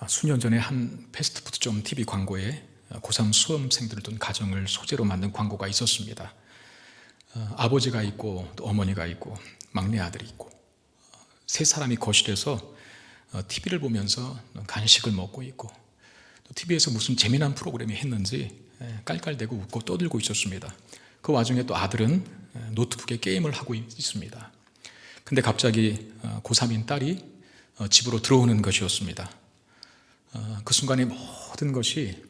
수년 전에 한 패스트푸드점 TV 광고에 고3 수험생들을 둔 가정을 소재로 만든 광고가 있었습니다. 아버지가 있고 또 어머니가 있고 막내 아들이 있고 세 사람이 거실에서 TV를 보면서 간식을 먹고 있고 또 TV에서 무슨 재미난 프로그램이 했는지 깔깔대고 웃고 떠들고 있었습니다. 그 와중에 또 아들은 노트북에 게임을 하고 있습니다. 근데 갑자기 고3인 딸이 집으로 들어오는 것이었습니다. 그 순간에 모든 것이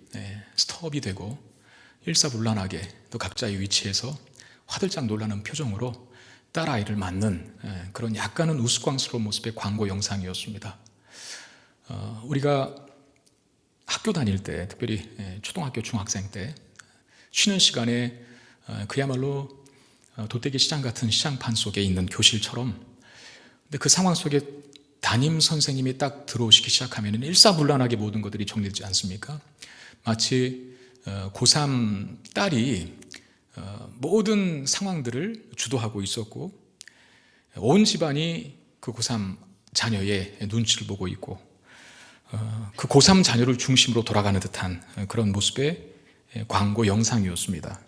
스톱이 되고 일사불란하게 또 각자의 위치에서 화들짝 놀라는 표정으로 딸아이를 맞는 그런 약간은 우스꽝스러운 모습의 광고 영상이었습니다. 우리가 학교 다닐 때, 특별히 초등학교, 중학생 때 쉬는 시간에 그야말로 도떼기 시장 같은 시장판 속에 있는 교실처럼, 근데 그 상황 속에 담임 선생님이 딱 들어오시기 시작하면 일사불란하게 모든 것들이 정리되지 않습니까? 마치 고3 딸이 모든 상황들을 주도하고 있었고 온 집안이 그 고3 자녀의 눈치를 보고 있고 그 고3 자녀를 중심으로 돌아가는 듯한 그런 모습의 광고 영상이었습니다.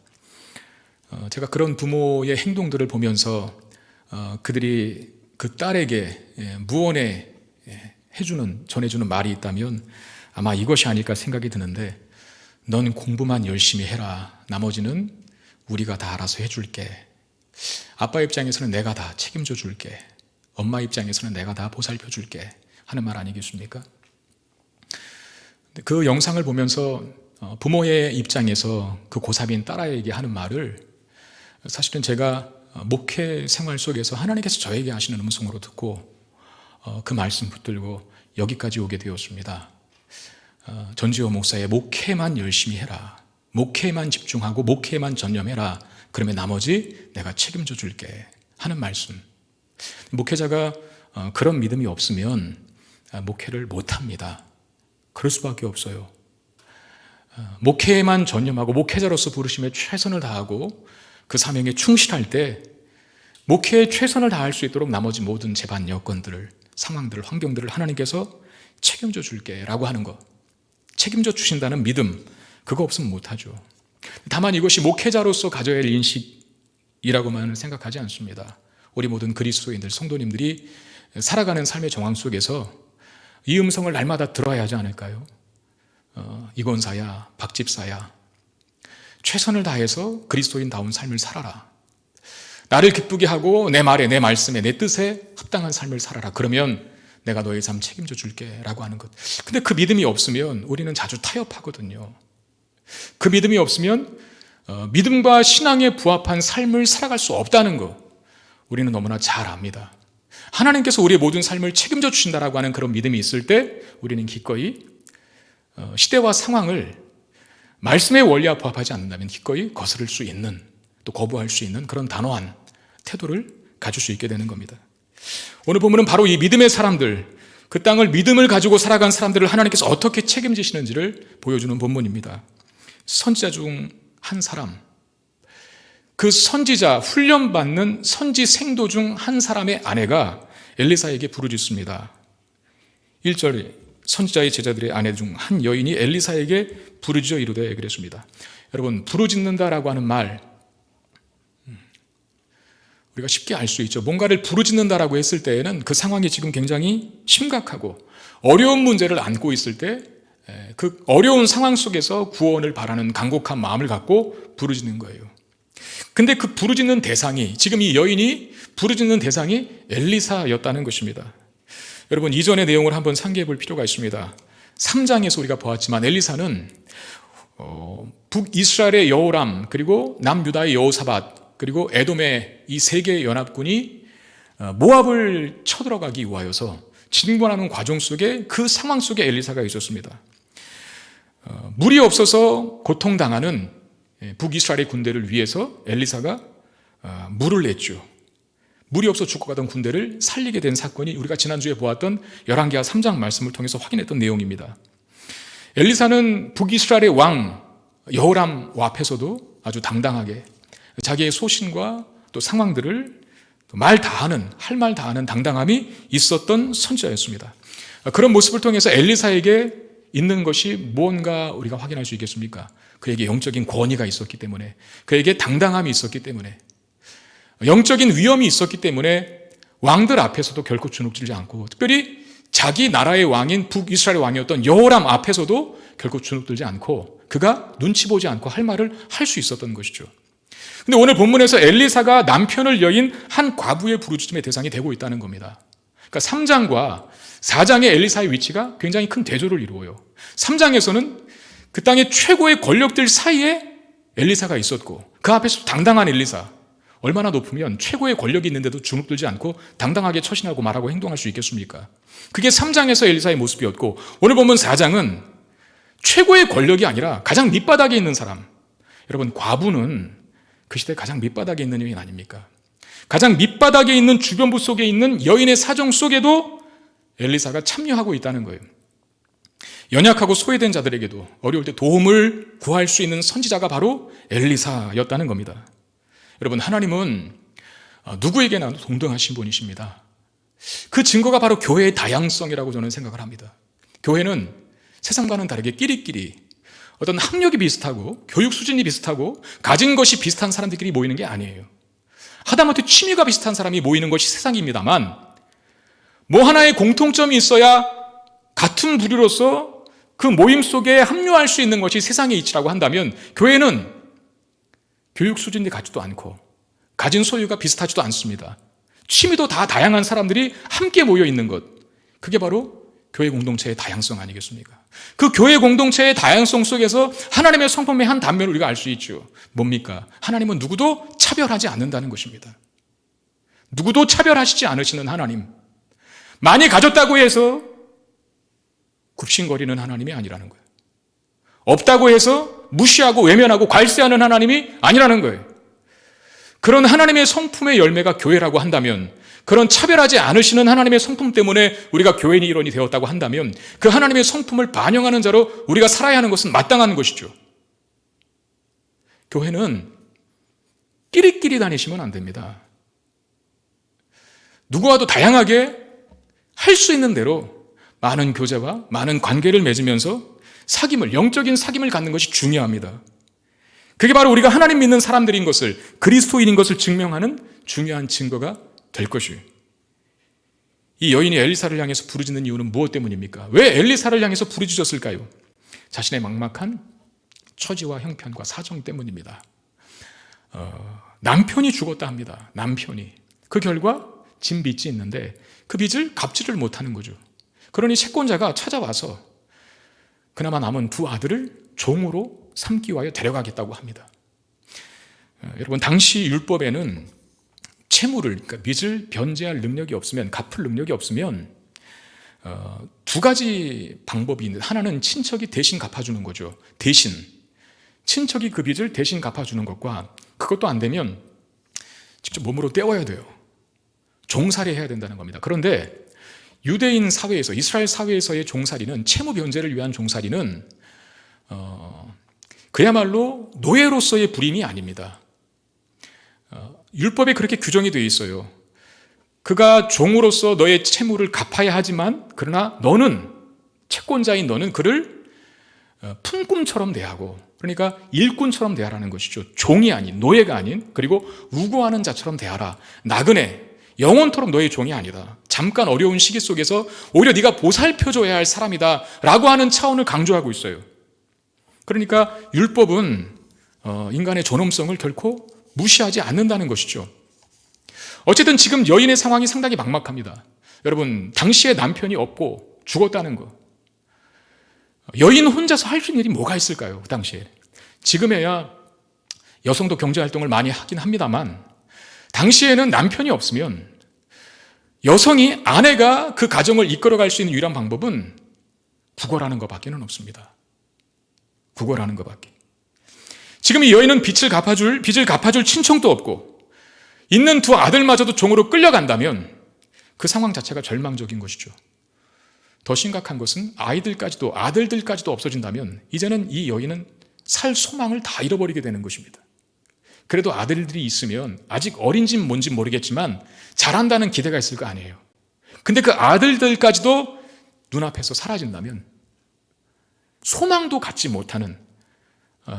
제가 그런 부모의 행동들을 보면서 그들이 그 딸에게 무언에 전해주는 말이 있다면 아마 이것이 아닐까 생각이 드는데, 넌 공부만 열심히 해라. 나머지는 우리가 다 알아서 해줄게. 아빠 입장에서는 내가 다 책임져 줄게. 엄마 입장에서는 내가 다 보살펴 줄게. 하는 말 아니겠습니까? 그 영상을 보면서 부모의 입장에서 그 고3인 딸아이에게 하는 말을 사실은 제가 목회 생활 속에서 하나님께서 저에게 하시는 음성으로 듣고 그 말씀 붙들고 여기까지 오게 되었습니다. 전지호 목사의 목회만 열심히 해라. 목회만 집중하고 목회만 전념해라. 그러면 나머지 내가 책임져 줄게. 하는 말씀. 목회자가 그런 믿음이 없으면 목회를 못합니다. 그럴 수밖에 없어요. 목회에만 전념하고 목회자로서 부르심에 최선을 다하고 그 사명에 충실할 때 목회에 최선을 다할 수 있도록 나머지 모든 재반 여건들을, 상황들을, 환경들을 하나님께서 책임져 줄게 라고 하는 것, 책임져 주신다는 믿음, 그거 없으면 못하죠. 다만 이것이 목회자로서 가져야 할 인식이라고만 생각하지 않습니다. 우리 모든 그리스도인들, 성도님들이 살아가는 삶의 정황 속에서 이 음성을 날마다 들어야 하지 않을까요? 이권사야, 박집사야, 최선을 다해서 그리스도인다운 삶을 살아라. 나를 기쁘게 하고 내 말에, 내 말씀에, 내 뜻에 합당한 삶을 살아라. 그러면 내가 너의 삶 책임져 줄게 라고 하는 것. 근데 그 믿음이 없으면 우리는 자주 타협하거든요. 그 믿음이 없으면 믿음과 신앙에 부합한 삶을 살아갈 수 없다는 것, 우리는 너무나 잘 압니다. 하나님께서 우리의 모든 삶을 책임져 주신다라고 하는 그런 믿음이 있을 때 우리는 기꺼이 시대와 상황을 말씀의 원리와 부합하지 않는다면 기꺼이 거스를 수 있는, 또 거부할 수 있는 그런 단호한 태도를 가질 수 있게 되는 겁니다. 오늘 본문은 바로 이 믿음의 사람들, 그 땅을 믿음을 가지고 살아간 사람들을 하나님께서 어떻게 책임지시는지를 보여주는 본문입니다. 선지자 중 한 사람, 그 선지자, 훈련받는 선지생도 중 한 사람의 아내가 엘리사에게 부르짖습니다. 1절, 선지자의 제자들의 아내 중 한 여인이 엘리사에게 부르짖어 이르되 그랬습니다. 여러분, 부르짖는다라고 하는 말, 우리가 쉽게 알 수 있죠. 뭔가를 부르짖는다라고 했을 때에는 그 상황이 지금 굉장히 심각하고 어려운 문제를 안고 있을 때 그 어려운 상황 속에서 구원을 바라는 간곡한 마음을 갖고 부르짖는 거예요. 근데 그 부르짖는 대상이, 지금 이 여인이 부르짖는 대상이 엘리사였다는 것입니다. 여러분, 이전의 내용을 한번 상기해 볼 필요가 있습니다. 3장에서 우리가 보았지만 엘리사는 북이스라엘의 여호람, 그리고 남유다의 여호사밧, 그리고 에돔의 이 세 개의 연합군이 모압을 쳐들어가기 위하여서 진군하는 과정 속에, 그 상황 속에 엘리사가 있었습니다. 물이 없어서 고통당하는 북이스라엘의 군대를 위해서 엘리사가 물을 냈죠. 물이 없어 죽어가던 군대를 살리게 된 사건이 우리가 지난주에 보았던 열왕기하 3장 말씀을 통해서 확인했던 내용입니다. 엘리사는 북이스라엘의 왕 여호람 앞에서도 아주 당당하게 자기의 소신과 또 상황들을 할 말 다 하는 당당함이 있었던 선지자였습니다. 그런 모습을 통해서 엘리사에게 있는 것이 무언가 우리가 확인할 수 있겠습니까? 그에게 영적인 권위가 있었기 때문에, 그에게 당당함이 있었기 때문에, 영적인 위엄이 있었기 때문에 왕들 앞에서도 결코 주눅들지 않고, 특별히 자기 나라의 왕인 북이스라엘 왕이었던 여호람 앞에서도 결코 주눅들지 않고, 그가 눈치 보지 않고 할 말을 할 수 있었던 것이죠. 근데 오늘 본문에서 엘리사가 남편을 여인 한 과부의 부르짖음의 대상이 되고 있다는 겁니다. 그러니까 3장과 4장의 엘리사의 위치가 굉장히 큰 대조를 이루어요. 3장에서는 그 땅의 최고의 권력들 사이에 엘리사가 있었고, 그 앞에서 당당한 엘리사, 얼마나 높으면 최고의 권력이 있는데도 주눅들지 않고 당당하게 처신하고 말하고 행동할 수 있겠습니까? 그게 3장에서 엘리사의 모습이었고, 오늘 보면 4장은 최고의 권력이 아니라 가장 밑바닥에 있는 사람. 여러분, 과부는 그 시대 가장 밑바닥에 있는 여인 아닙니까? 가장 밑바닥에 있는 주변부 속에 있는 여인의 사정 속에도 엘리사가 참여하고 있다는 거예요. 연약하고 소외된 자들에게도 어려울 때 도움을 구할 수 있는 선지자가 바로 엘리사였다는 겁니다. 여러분, 하나님은 누구에게나 동등하신 분이십니다. 그 증거가 바로 교회의 다양성이라고 저는 생각을 합니다. 교회는 세상과는 다르게 끼리끼리 어떤 학력이 비슷하고 교육 수준이 비슷하고 가진 것이 비슷한 사람들끼리 모이는 게 아니에요. 하다못해 취미가 비슷한 사람이 모이는 것이 세상입니다만, 뭐 하나의 공통점이 있어야 같은 부류로서 그 모임 속에 합류할 수 있는 것이 세상의 이치라고 한다면, 교회는 교육 수준이 같지도 않고 가진 소유가 비슷하지도 않습니다. 취미도 다 다양한 사람들이 함께 모여 있는 것, 그게 바로 교회 공동체의 다양성 아니겠습니까? 그 교회 공동체의 다양성 속에서 하나님의 성품의 한 단면을 우리가 알 수 있죠. 뭡니까? 하나님은 누구도 차별하지 않는다는 것입니다. 누구도 차별하시지 않으시는 하나님, 많이 가졌다고 해서 굽신거리는 하나님이 아니라는 거예요. 없다고 해서 무시하고 외면하고 괄세하는 하나님이 아니라는 거예요. 그런 하나님의 성품의 열매가 교회라고 한다면, 그런 차별하지 않으시는 하나님의 성품 때문에 우리가 교회인이 일원이 되었다고 한다면, 그 하나님의 성품을 반영하는 자로 우리가 살아야 하는 것은 마땅한 것이죠. 교회는 끼리끼리 다니시면 안 됩니다. 누구와도 다양하게 할 수 있는 대로 많은 교제와 많은 관계를 맺으면서 사귐을, 영적인 사귐을 갖는 것이 중요합니다. 그게 바로 우리가 하나님 믿는 사람들인 것을, 그리스도인인 것을 증명하는 중요한 증거가 될 것이에요. 이 여인이 엘리사를 향해서 부르짖는 이유는 무엇 때문입니까? 왜 엘리사를 향해서 부르짖었을까요? 자신의 막막한 처지와 형편과 사정 때문입니다. 남편이 죽었다 합니다. 남편이. 그 결과 진 빚이 있는데 그 빚을 갚지를 못하는 거죠. 그러니 채권자가 찾아와서 그나마 남은 두 아들을 종으로 삼기 위하여 데려가겠다고 합니다. 여러분, 당시 율법에는 채무를, 그러니까 빚을 변제할 능력이 없으면, 갚을 능력이 없으면 두 가지 방법이 있는데, 하나는 친척이 대신 갚아주는 거죠. 대신. 친척이 그 빚을 대신 갚아주는 것과, 그것도 안 되면 직접 몸으로 떼어야 돼요. 종살이해야 된다는 겁니다. 그런데 유대인 사회에서, 이스라엘 사회에서의 종살이는, 채무 변제를 위한 종살이는 그야말로 노예로서의 불임이 아닙니다. 율법에 그렇게 규정이 되어 있어요. 그가 종으로서 너의 채무를 갚아야 하지만, 그러나 너는, 채권자인 너는 그를 품꾼처럼 대하고, 그러니까 일꾼처럼 대하라는 것이죠. 종이 아닌, 노예가 아닌, 그리고 우고하는 자처럼 대하라. 나그네, 영원토록 너의 종이 아니다. 잠깐 어려운 시기 속에서 오히려 네가 보살펴줘야 할 사람이다 라고 하는 차원을 강조하고 있어요. 그러니까 율법은 인간의 존엄성을 결코 무시하지 않는다는 것이죠. 어쨌든 지금 여인의 상황이 상당히 막막합니다. 여러분, 당시에 남편이 없고 죽었다는 거, 여인 혼자서 할 수 있는 일이 뭐가 있을까요? 그 당시에. 지금에야 여성도 경제활동을 많이 하긴 합니다만, 당시에는 남편이 없으면 여성이, 아내가 그 가정을 이끌어갈 수 있는 유일한 방법은 구걸하는 것밖에는 없습니다. 구걸하는 것밖에. 지금 이 여인은 빚을 갚아줄 친척도 없고, 있는 두 아들마저도 종으로 끌려간다면 그 상황 자체가 절망적인 것이죠. 더 심각한 것은 아들들까지도 없어진다면 이제는 이 여인은 살 소망을 다 잃어버리게 되는 것입니다. 그래도 아들들이 있으면, 아직 어린지 뭔지 모르겠지만 잘한다는 기대가 있을 거 아니에요. 근데 그 아들들까지도 눈앞에서 사라진다면 소망도 갖지 못하는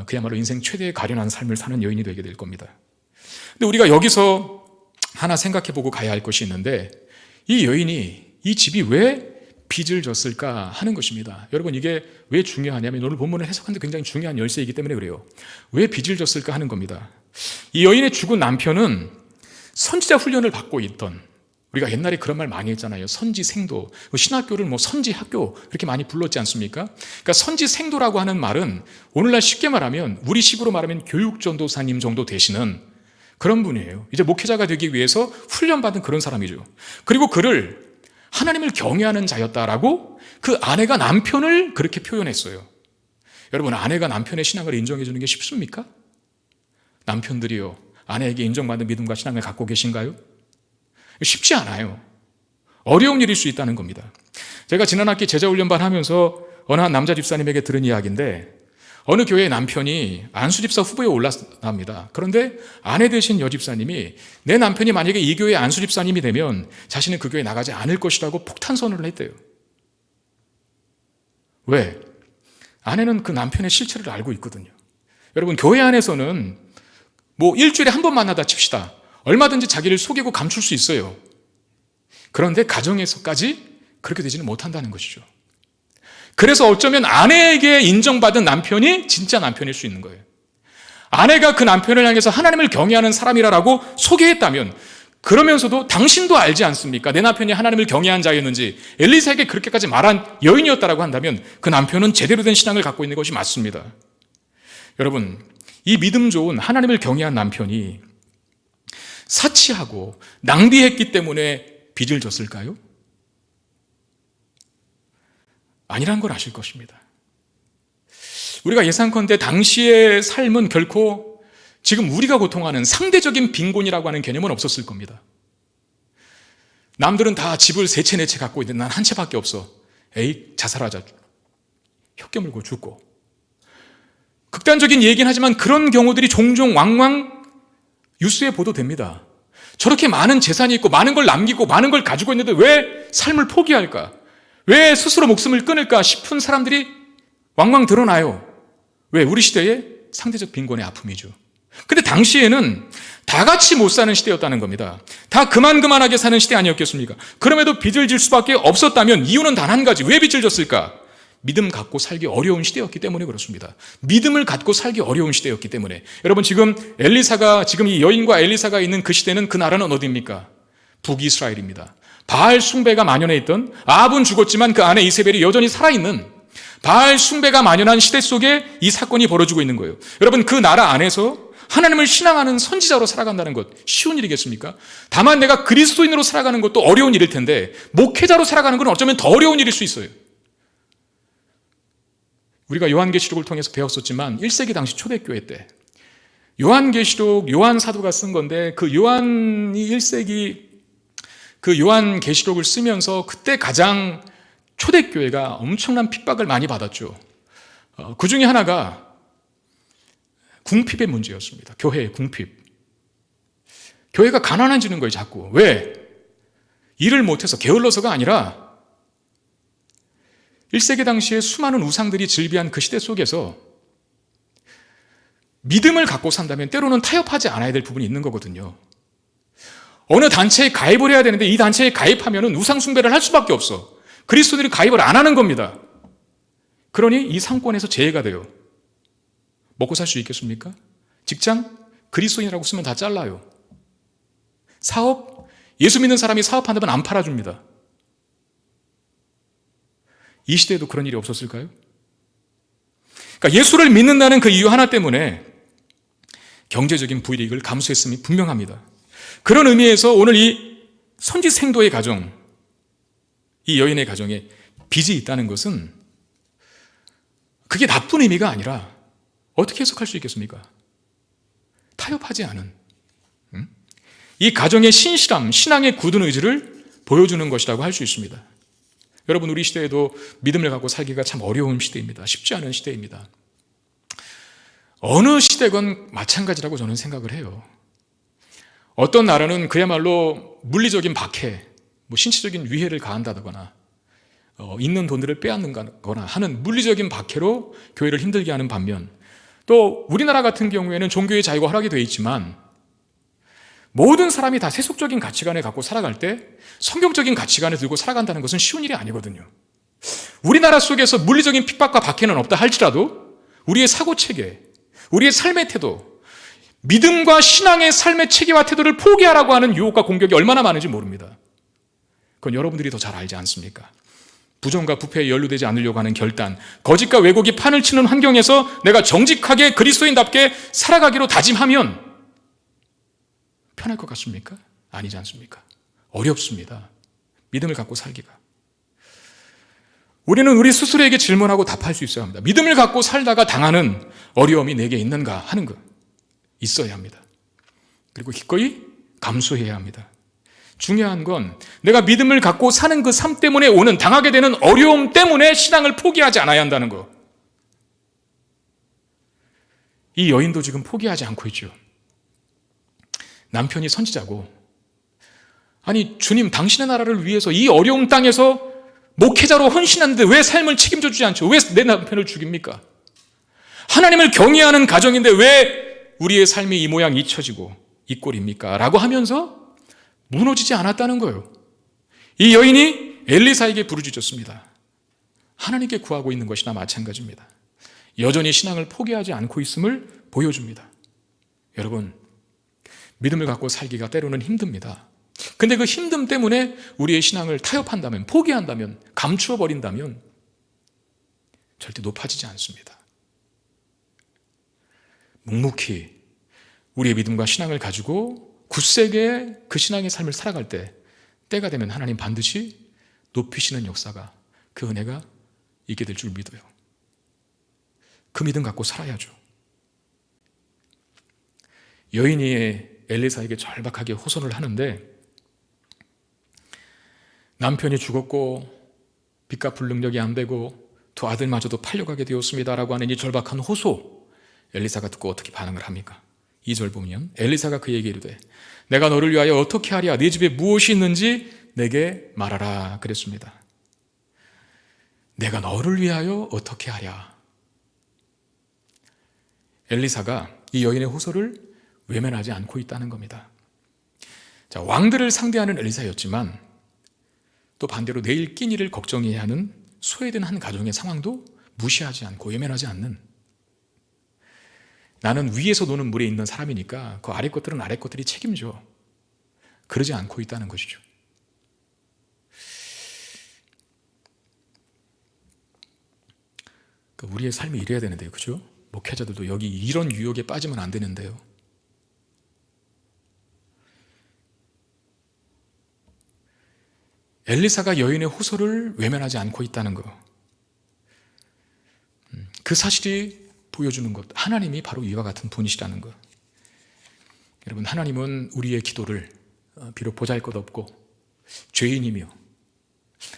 그야말로 인생 최대의 가련한 삶을 사는 여인이 되게 될 겁니다. 근데 우리가 여기서 하나 생각해보고 가야 할 것이 있는데, 이 여인이 이 집이 왜 빚을 졌을까 하는 것입니다. 여러분, 이게 왜 중요하냐면 오늘 본문을 해석하는데 굉장히 중요한 열쇠이기 때문에 그래요. 왜 빚을 졌을까 하는 겁니다. 이 여인의 죽은 남편은 선지자 훈련을 받고 있던, 우리가 옛날에 그런 말 많이 했잖아요. 선지생도. 신학교를 선지학교 이렇게 많이 불렀지 않습니까? 그러니까 선지생도라고 하는 말은 오늘날 쉽게 말하면 우리식으로 말하면 교육전도사님 정도 되시는 그런 분이에요. 이제 목회자가 되기 위해서 훈련받은 그런 사람이죠. 그리고 그를 하나님을 경외하는 자였다라고 그 아내가 남편을 그렇게 표현했어요. 여러분, 아내가 남편의 신앙을 인정해 주는 게 쉽습니까? 남편들이요, 아내에게 인정받는 믿음과 신앙을 갖고 계신가요? 쉽지 않아요. 어려운 일일 수 있다는 겁니다. 제가 지난 학기 제자훈련반 하면서 어느 한 남자 집사님에게 들은 이야기인데, 어느 교회의 남편이 안수집사 후보에 올랐답니다. 그런데 아내 되신 여집사님이 내 남편이 만약에 이 교회의 안수집사님이 되면 자신은 그 교회에 나가지 않을 것이라고 폭탄 선언을 했대요. 왜? 아내는 그 남편의 실체를 알고 있거든요. 여러분, 교회 안에서는 일주일에 한 번 만나다 칩시다. 얼마든지 자기를 속이고 감출 수 있어요. 그런데 가정에서까지 그렇게 되지는 못한다는 것이죠. 그래서 어쩌면 아내에게 인정받은 남편이 진짜 남편일 수 있는 거예요. 아내가 그 남편을 향해서 하나님을 경외하는 사람이라고 소개했다면, 그러면서도 당신도 알지 않습니까? 내 남편이 하나님을 경외한 자였는지 엘리사에게 그렇게까지 말한 여인이었다라고 한다면 그 남편은 제대로 된 신앙을 갖고 있는 것이 맞습니다. 여러분, 이 믿음 좋은 하나님을 경외한 남편이 사치하고 낭비했기 때문에 빚을 졌을까요? 아니란 걸 아실 것입니다. 우리가 예상컨대 당시의 삶은 결코 지금 우리가 고통하는 상대적인 빈곤이라고 하는 개념은 없었을 겁니다. 남들은 다 집을 세 채, 네 채 갖고 있는데 난 한 채밖에 없어. 에이, 자살하자. 혀 깨물고 죽고. 극단적인 얘기는 하지만 그런 경우들이 종종 왕왕 뉴스에 보도됩니다. 저렇게 많은 재산이 있고 많은 걸 남기고 많은 걸 가지고 있는데 왜 삶을 포기할까? 왜 스스로 목숨을 끊을까 싶은 사람들이 왕왕 드러나요. 왜? 우리 시대의 상대적 빈곤의 아픔이죠. 근데 당시에는 다 같이 못 사는 시대였다는 겁니다. 다 그만하게 사는 시대 아니었겠습니까? 그럼에도 빚을 질 수밖에 없었다면 이유는 단 한 가지. 왜 빚을 졌을까? 믿음 갖고 살기 어려운 시대였기 때문에 그렇습니다. 믿음을 갖고 살기 어려운 시대였기 때문에. 여러분, 지금 이 여인과 엘리사가 있는 그 시대는, 그 나라는 어디입니까? 북이스라엘입니다. 바알 숭배가 만연해 있던, 아합은 죽었지만 그 아내 이세벨이 여전히 살아있는 바알 숭배가 만연한 시대 속에 이 사건이 벌어지고 있는 거예요. 여러분, 그 나라 안에서 하나님을 신앙하는 선지자로 살아간다는 것 쉬운 일이겠습니까? 다만 내가 그리스도인으로 살아가는 것도 어려운 일일 텐데 목회자로 살아가는 건 어쩌면 더 어려운 일일 수 있어요. 우리가 요한계시록을 통해서 배웠었지만 1세기 당시 초대교회 때 요한계시록, 요한사도가 쓴 건데, 그 요한이 1세기 그 요한계시록을 쓰면서 그때 가장 초대교회가 엄청난 핍박을 많이 받았죠. 그 중에 하나가 궁핍의 문제였습니다. 교회의 궁핍. 교회가 가난해지는 거예요, 자꾸. 왜? 일을 못해서, 게을러서가 아니라 1세기 당시에 수많은 우상들이 즐비한 그 시대 속에서 믿음을 갖고 산다면 때로는 타협하지 않아야 될 부분이 있는 거거든요. 어느 단체에 가입을 해야 되는데 이 단체에 가입하면 우상 숭배를 할 수밖에 없어. 그리스도인들이 가입을 안 하는 겁니다. 그러니 이 상권에서 제외가 돼요. 먹고 살 수 있겠습니까? 직장? 그리스도인이라고 쓰면 다 잘라요. 사업? 예수 믿는 사람이 사업한다면 안 팔아줍니다. 이 시대에도 그런 일이 없었을까요? 그러니까 예수를 믿는다는 그 이유 하나 때문에 경제적인 불이익을 감수했음이 분명합니다. 그런 의미에서 오늘 이 선지생도의 가정, 이 여인의 가정에 빚이 있다는 것은 그게 나쁜 의미가 아니라 어떻게 해석할 수 있겠습니까? 타협하지 않은 이 가정의 신실함, 신앙의 굳은 의지를 보여주는 것이라고 할 수 있습니다. 여러분, 우리 시대에도 믿음을 갖고 살기가 참 어려운 시대입니다. 쉽지 않은 시대입니다. 어느 시대건 마찬가지라고 저는 생각을 해요. 어떤 나라는 그야말로 물리적인 박해, 신체적인 위해를 가한다거나 있는 돈들을 빼앗는거나 하는 물리적인 박해로 교회를 힘들게 하는 반면, 또 우리나라 같은 경우에는 종교의 자유가 허락이 되어 있지만 모든 사람이 다 세속적인 가치관을 갖고 살아갈 때 성경적인 가치관을 들고 살아간다는 것은 쉬운 일이 아니거든요. 우리나라 속에서 물리적인 핍박과 박해는 없다 할지라도 우리의 사고체계, 우리의 삶의 태도, 믿음과 신앙의 삶의 체계와 태도를 포기하라고 하는 유혹과 공격이 얼마나 많은지 모릅니다. 그건 여러분들이 더 잘 알지 않습니까? 부정과 부패에 연루되지 않으려고 하는 결단, 거짓과 왜곡이 판을 치는 환경에서 내가 정직하게 그리스도인답게 살아가기로 다짐하면 편할 것 같습니까? 아니지 않습니까? 어렵습니다. 믿음을 갖고 살기가. 우리는 우리 스스로에게 질문하고 답할 수 있어야 합니다. 믿음을 갖고 살다가 당하는 어려움이 내게 있는가 하는 것 있어야 합니다. 그리고 기꺼이 감수해야 합니다. 중요한 건 내가 믿음을 갖고 사는 그 삶 때문에 오는 당하게 되는 어려움 때문에 신앙을 포기하지 않아야 한다는 거. 이 여인도 지금 포기하지 않고 있죠. 남편이 선지자고, 아니 주님 당신의 나라를 위해서 이 어려운 땅에서 목회자로 헌신하는데 왜 삶을 책임져 주지 않죠? 왜 내 남편을 죽입니까? 하나님을 경외하는 가정인데 왜 우리의 삶이 이 모양 이 처지고 이 꼴입니까? 라고 하면서 무너지지 않았다는 거예요. 이 여인이 엘리사에게 부르짖었습니다. 하나님께 구하고 있는 것이나 마찬가지입니다. 여전히 신앙을 포기하지 않고 있음을 보여줍니다. 여러분, 믿음을 갖고 살기가 때로는 힘듭니다. 근데 그 힘듦 때문에 우리의 신앙을 타협한다면, 포기한다면, 감추어 버린다면 절대 높아지지 않습니다. 묵묵히 우리의 믿음과 신앙을 가지고 굳세게 그 신앙의 삶을 살아갈 때, 때가 되면 하나님 반드시 높이시는 역사가, 그 은혜가 있게 될 줄 믿어요. 그 믿음 갖고 살아야죠. 여인이 엘리사에게 절박하게 호소를 하는데, 남편이 죽었고 빚 갚을 능력이 안 되고 두 아들마저도 팔려가게 되었습니다라고 하는 이 절박한 호소, 엘리사가 듣고 어떻게 반응을 합니까? 2절 보면 엘리사가 그에게 이르되 내가 너를 위하여 어떻게 하랴? 네 집에 무엇이 있는지 내게 말하라 그랬습니다. 내가 너를 위하여 어떻게 하랴? 엘리사가 이 여인의 호소를 외면하지 않고 있다는 겁니다. 자, 왕들을 상대하는 엘리사였지만 또 반대로 내일 끼니를 걱정해야 하는 소외된 한 가정의 상황도 무시하지 않고 외면하지 않는, 나는 위에서 노는 물에 있는 사람이니까 그 아래 것들은 아래 것들이 책임져, 그러지 않고 있다는 것이죠. 우리의 삶이 이래야 되는데요, 그죠? 목회자들도 여기 이런 유혹에 빠지면 안 되는데요. 엘리사가 여인의 호소를 외면하지 않고 있다는 것, 그 사실이 보여주는 것, 하나님이 바로 이와 같은 분이시라는 것. 여러분, 하나님은 우리의 기도를 비록 보잘것없고 죄인이며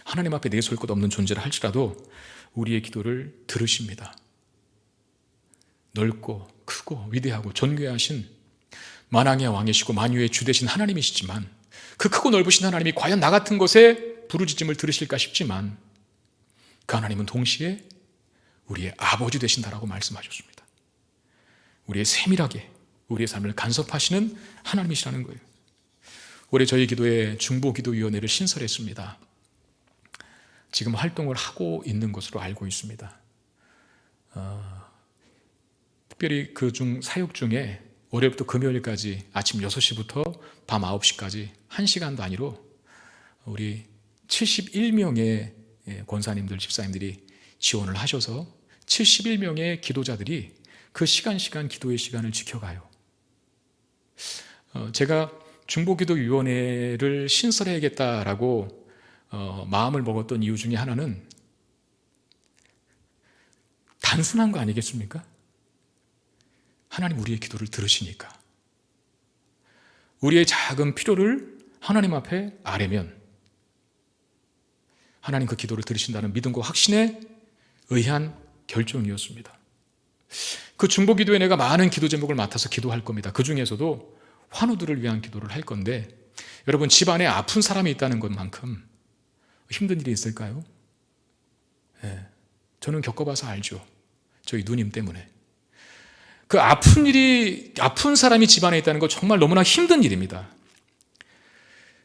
하나님 앞에 내세울 것 없는 존재를 할지라도 우리의 기도를 들으십니다. 넓고 크고 위대하고 존귀하신 만왕의 왕이시고 만유의 주 되신 하나님이시지만, 그 크고 넓으신 하나님이 과연 나 같은 것에 부르짖음을 들으실까 싶지만, 그 하나님은 동시에 우리의 아버지 되신다라고 말씀하셨습니다. 우리의 세밀하게 우리의 삶을 간섭하시는 하나님이시라는 거예요. 올해 저희 기도회 중보기도위원회를 신설했습니다. 지금 활동을 하고 있는 것으로 알고 있습니다. 특별히 그 중 사역 중에 월요일부터 금요일까지 아침 6시부터 밤 9시까지 1시간 단위로 우리 71명의 권사님들, 집사님들이 지원을 하셔서 71명의 기도자들이 그 시간 기도의 시간을 지켜가요. 제가 중보기도위원회를 신설해야겠다라고 마음을 먹었던 이유 중에 하나는 단순한 거 아니겠습니까? 하나님 우리의 기도를 들으시니까. 우리의 작은 필요를 하나님 앞에 아뢰면 하나님 그 기도를 들으신다는 믿음과 확신에 의한 결정이었습니다. 그 중보기도회내가 많은 기도 제목을 맡아서 기도할 겁니다. 그 중에서도 환우들을 위한 기도를 할 건데, 여러분 집안에 아픈 사람이 있다는 것만큼 힘든 일이 있을까요? 저는 겪어봐서 알죠. 저희 누님 때문에. 그 아픈 사람이 집안에 있다는 거 정말 너무나 힘든 일입니다.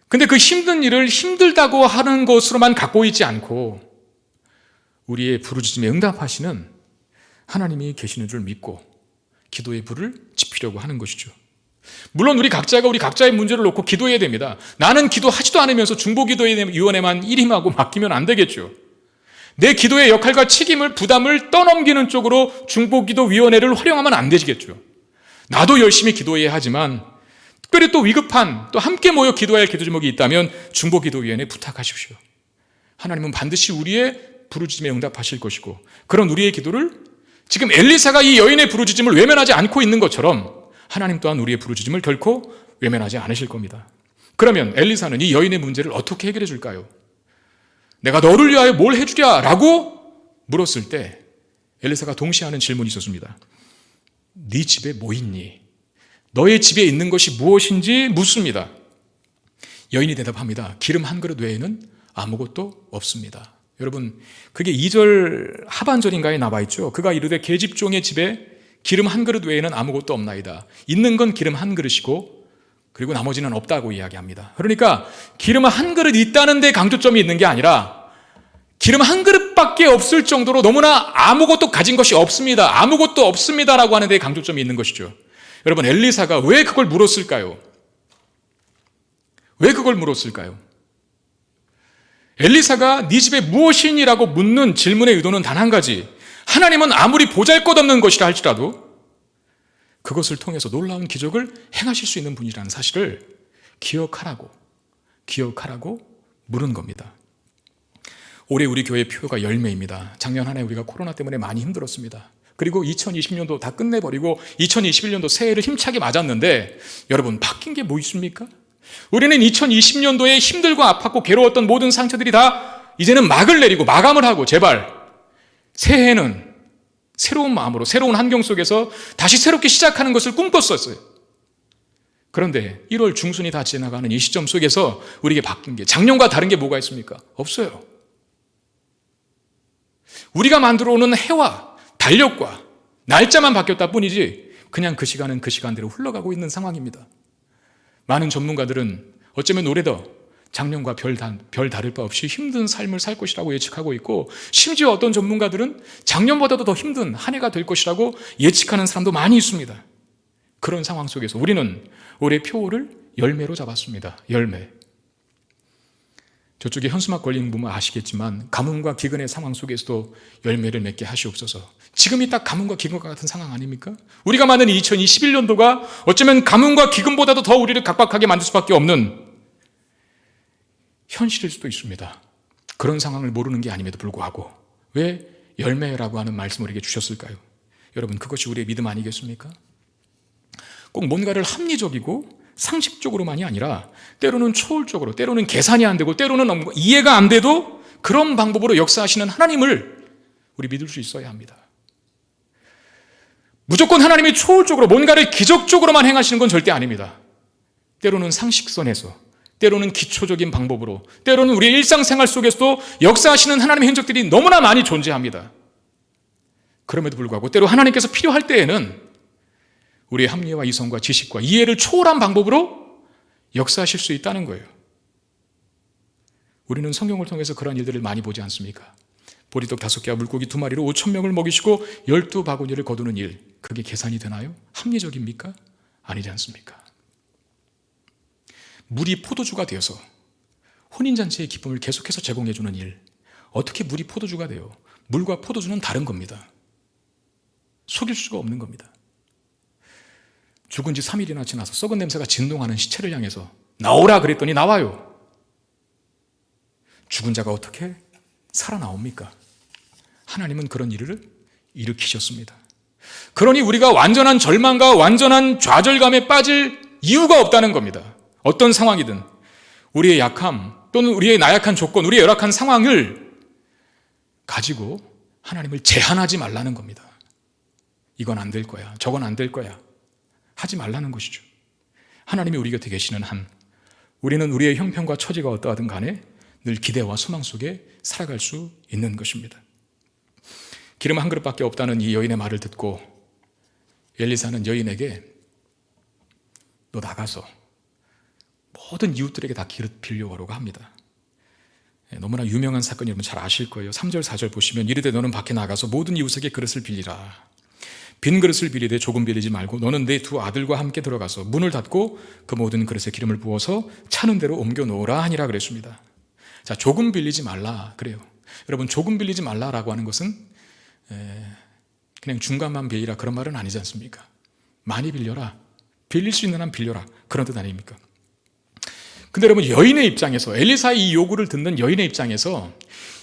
근데 그 힘든 일을 힘들다고 하는 것으로만 갖고 있지 않고 우리의 부르짖음에 응답하시는 하나님이 계시는 줄 믿고 기도의 불을 지피려고 하는 것이죠. 물론 우리 각자가 우리 각자의 문제를 놓고 기도해야 됩니다. 나는 기도하지도 않으면서 중보기도위원회만 일임하고 맡기면 안 되겠죠. 내 기도의 역할과 책임을 부담을 떠넘기는 쪽으로 중보기도위원회를 활용하면 안 되시겠죠. 나도 열심히 기도해야 하지만 특별히 또 위급한 또 함께 모여 기도해야 할 기도 제목이 있다면 중보기도위원회 부탁하십시오. 하나님은 반드시 우리의 부르짖음에 응답하실 것이고 그런 우리의 기도를 지금 엘리사가 이 여인의 부르짖음을 외면하지 않고 있는 것처럼 하나님 또한 우리의 부르짖음을 결코 외면하지 않으실 겁니다. 그러면 엘리사는 이 여인의 문제를 어떻게 해결해 줄까요? 내가 너를 위하여 뭘 해주랴? 라고 물었을 때 엘리사가 동시에 하는 질문이 있었습니다. 네 집에 뭐 있니? 너의 집에 있는 것이 무엇인지 묻습니다. 여인이 대답합니다. 기름 한 그릇 외에는 아무것도 없습니다. 여러분, 그게 2절 하반절인가에 나와 있죠. 그가 이르되 계집종의 집에 기름 한 그릇 외에는 아무것도 없나이다. 있는 건 기름 한 그릇이고 그리고 나머지는 없다고 이야기합니다. 그러니까 기름 한 그릇 있다는 데 강조점이 있는 게 아니라 기름 한 그릇밖에 없을 정도로 너무나 아무것도 가진 것이 없습니다. 아무것도 없습니다라고 하는 데 강조점이 있는 것이죠. 여러분, 엘리사가 왜 그걸 물었을까요? 왜 그걸 물었을까요? 엘리사가 네 집에 무엇이니라고 묻는 질문의 의도는 단 한 가지. 하나님은 아무리 보잘것없는 것이라 할지라도 그것을 통해서 놀라운 기적을 행하실 수 있는 분이라는 사실을 기억하라고 물은 겁니다. 올해 우리 교회 표가 열매입니다. 작년 한 해 우리가 코로나 때문에 많이 힘들었습니다. 그리고 2020년도 다 끝내버리고 2021년도 새해를 힘차게 맞았는데 여러분, 바뀐 게 뭐 있습니까? 우리는 2020년도에 힘들고 아팠고 괴로웠던 모든 상처들이 다 이제는 막을 내리고 마감을 하고 제발 새해에는 새로운 마음으로 새로운 환경 속에서 다시 새롭게 시작하는 것을 꿈꿨었어요. 그런데 1월 중순이 다 지나가는 이 시점 속에서 우리에게 바뀐 게 작년과 다른 게 뭐가 있습니까? 없어요. 우리가 만들어 오는 해와 달력과 날짜만 바뀌었다 뿐이지 그냥 그 시간은 그 시간대로 흘러가고 있는 상황입니다. 많은 전문가들은 어쩌면 올해도 작년과 별 다를 바 없이 힘든 삶을 살 것이라고 예측하고 있고 심지어 어떤 전문가들은 작년보다도 더 힘든 한 해가 될 것이라고 예측하는 사람도 많이 있습니다. 그런 상황 속에서 우리는 올해 표를 열매로 잡았습니다. 열매. 저쪽에 현수막 걸리는 분은 아시겠지만 가뭄과 기근의 상황 속에서도 열매를 맺게 하시옵소서. 지금이 딱 가뭄과 기근과 같은 상황 아닙니까? 우리가 만든 2021년도가 어쩌면 가뭄과 기근보다도 더 우리를 각박하게 만들 수밖에 없는 현실일 수도 있습니다. 그런 상황을 모르는 게 아님에도 불구하고 왜 열매라고 하는 말씀을 우리에게 주셨을까요? 여러분, 그것이 우리의 믿음 아니겠습니까? 꼭 뭔가를 합리적이고 상식적으로만이 아니라 때로는 초월적으로, 때로는 계산이 안 되고 때로는 이해가 안 돼도 그런 방법으로 역사하시는 하나님을 우리 믿을 수 있어야 합니다. 무조건 하나님이 초월적으로 뭔가를 기적적으로만 행하시는 건 절대 아닙니다. 때로는 상식선에서, 때로는 기초적인 방법으로, 때로는 우리의 일상생활 속에서도 역사하시는 하나님의 흔적들이 너무나 많이 존재합니다. 그럼에도 불구하고 때로 하나님께서 필요할 때에는 우리의 합리와 이성과 지식과 이해를 초월한 방법으로 역사하실 수 있다는 거예요. 우리는 성경을 통해서 그런 일들을 많이 보지 않습니까? 보리떡 5개와 물고기 2마리로 5,000명을 먹이시고 12바구니를 거두는 일, 그게 계산이 되나요? 합리적입니까? 아니지 않습니까? 물이 포도주가 되어서 혼인잔치의 기쁨을 계속해서 제공해주는 일, 어떻게 물이 포도주가 돼요? 물과 포도주는 다른 겁니다. 속일 수가 없는 겁니다. 죽은 지 3일이나 지나서 썩은 냄새가 진동하는 시체를 향해서 나오라 그랬더니 나와요. 죽은 자가 어떻게 살아나옵니까? 하나님은 그런 일을 일으키셨습니다. 그러니 우리가 완전한 절망과 완전한 좌절감에 빠질 이유가 없다는 겁니다. 어떤 상황이든 우리의 약함 또는 우리의 나약한 조건, 우리의 열악한 상황을 가지고 하나님을 제한하지 말라는 겁니다. 이건 안 될 거야, 저건 안 될 거야 하지 말라는 것이죠. 하나님이 우리 곁에 계시는 한 우리는 우리의 형편과 처지가 어떠하든 간에 늘 기대와 소망 속에 살아갈 수 있는 것입니다. 기름 한 그릇밖에 없다는 이 여인의 말을 듣고 엘리사는 여인에게 너 나가서 모든 이웃들에게 다 그릇 빌려오라고 합니다. 너무나 유명한 사건 여러분 잘 아실 거예요. 3절 4절 보시면 이르되 너는 밖에 나가서 모든 이웃에게 그릇을 빌리라. 빈 그릇을 빌리되 조금 빌리지 말고 너는 네 두 아들과 함께 들어가서 문을 닫고 그 모든 그릇에 기름을 부어서 차는 대로 옮겨 놓으라 하니라 그랬습니다. 자, 조금 빌리지 말라 그래요. 여러분 조금 빌리지 말라라고 하는 것은 그냥 중간만 빌리라 그런 말은 아니지 않습니까? 많이 빌려라. 빌릴 수 있는 한 빌려라. 그런 뜻 아닙니까? 근데 여러분 여인의 입장에서 엘리사의 이 요구를 듣는 여인의 입장에서